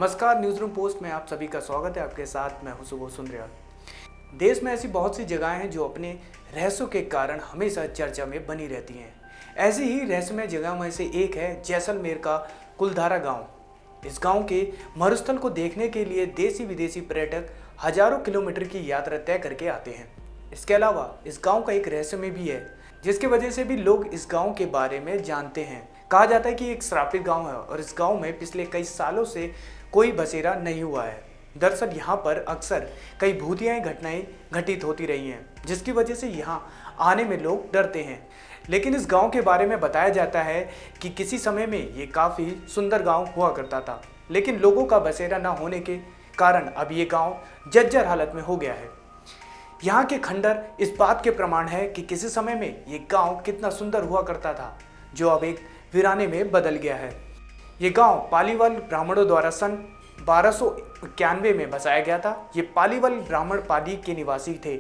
नमस्कार, news room post में आप सभी का स्वागत है। आपके साथ मैं हूं सुबोध सुंदरियाल। देश में ऐसी बहुत सी जगहें हैं जो अपने रहस्यों के कारण हमेशा चर्चा में बनी रहती हैं। ऐसी ही रहस्यमय जगह में से एक है जैसलमेर का कुलधारा गांव। इस गांव के मरुस्थल को देखने के लिए देशी विदेशी पर्यटक हजारों किलोमीटर की यात्रा तय करके आते हैं। इसके अलावा इस गांव का एक रहस्यमय भी है, जिसकी वजह से भी लोग इस गांव के बारे में जानते हैं। कहा जाता है कि एक श्रापित गांव है और इस गांव में पिछले कई सालों से कोई बसेरा नहीं हुआ है। दरअसल यहाँ पर अक्सर कई भूतियाई घटनाएं घटित होती रही हैं, जिसकी वजह से यहाँ आने में लोग डरते हैं। लेकिन इस गांव के बारे में बताया जाता है कि किसी समय में ये काफ़ी सुंदर गांव हुआ करता था, लेकिन लोगों का बसेरा न होने के कारण अब ये गांव जर्जर हालत में हो गया है। यहाँ के खंडर इस बात के प्रमाण है कि किसी समय में ये गांव कितना सुंदर हुआ करता था, जो अब एक वीराने में बदल गया है। ये गांव पालीवाल ब्राह्मणों द्वारा सन 1291 में बसाया गया था। ये पालीवाल ब्राह्मण पाली के निवासी थे,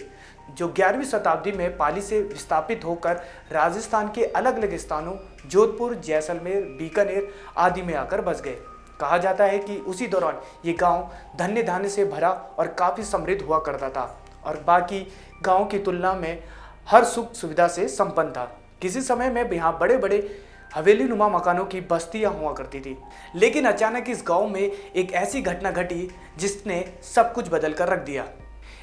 जो 11वीं शताब्दी में पाली से विस्थापित होकर राजस्थान के अलग अलग स्थानों जोधपुर, जैसलमेर, बीकानेर आदि में आकर बस गए। कहा जाता है कि उसी दौरान ये गांव धन्य धान्य से भरा और काफ़ी समृद्ध हुआ करता था और बाकी गाँव की तुलना में हर सुख सुविधा से संपन्न था। किसी समय में यहाँ बड़े बड़े हवेली नुमा मकानों की बस्तियां हुआ करती थी, लेकिन अचानक इस गांव में एक ऐसी घटना घटी जिसने सब कुछ बदल कर रख दिया।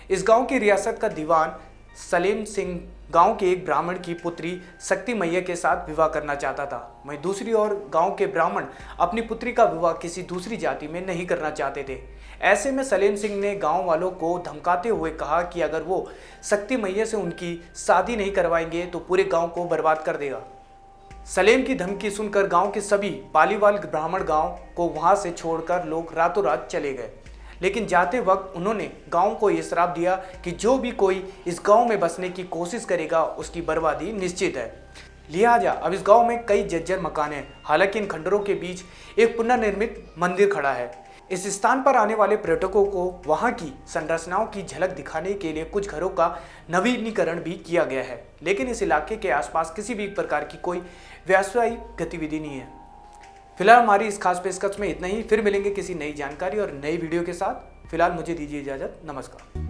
इस गांव की रियासत का दीवान सलेम सिंह गांव के एक ब्राह्मण की पुत्री शक्ति मैया के साथ विवाह करना चाहता था। वहीं दूसरी ओर गांव के ब्राह्मण अपनी पुत्री का विवाह किसी दूसरी जाति में नहीं करना चाहते थे। ऐसे में सलेम सिंह ने गांव वालों को धमकाते हुए कहा कि अगर वो शक्ति मैया से उनकी शादी नहीं करवाएंगे तो पूरे गाँव को बर्बाद कर देगा। सलेम की धमकी सुनकर गांव के सभी पालीवाल ब्राह्मण गांव को वहां से छोड़कर लोग रातों रात चले गए। लेकिन जाते वक्त उन्होंने गांव को यह श्राप दिया कि जो भी कोई इस गांव में बसने की कोशिश करेगा उसकी बर्बादी निश्चित है। लिहाजा अब इस गांव में कई जर्जर मकान हैं। हालांकि इन खंडरों के बीच एक पुनर्निर्मित मंदिर खड़ा है। इस स्थान पर आने वाले पर्यटकों को वहां की संरचनाओं की झलक दिखाने के लिए कुछ घरों का नवीनीकरण भी किया गया है, लेकिन इस इलाके के आसपास किसी भी प्रकार की कोई व्यावसायिक गतिविधि नहीं है। फिलहाल हमारी इस खास पेशकश में इतना ही। फिर मिलेंगे किसी नई जानकारी और नई वीडियो के साथ। फिलहाल मुझे दीजिए इजाजत। नमस्कार।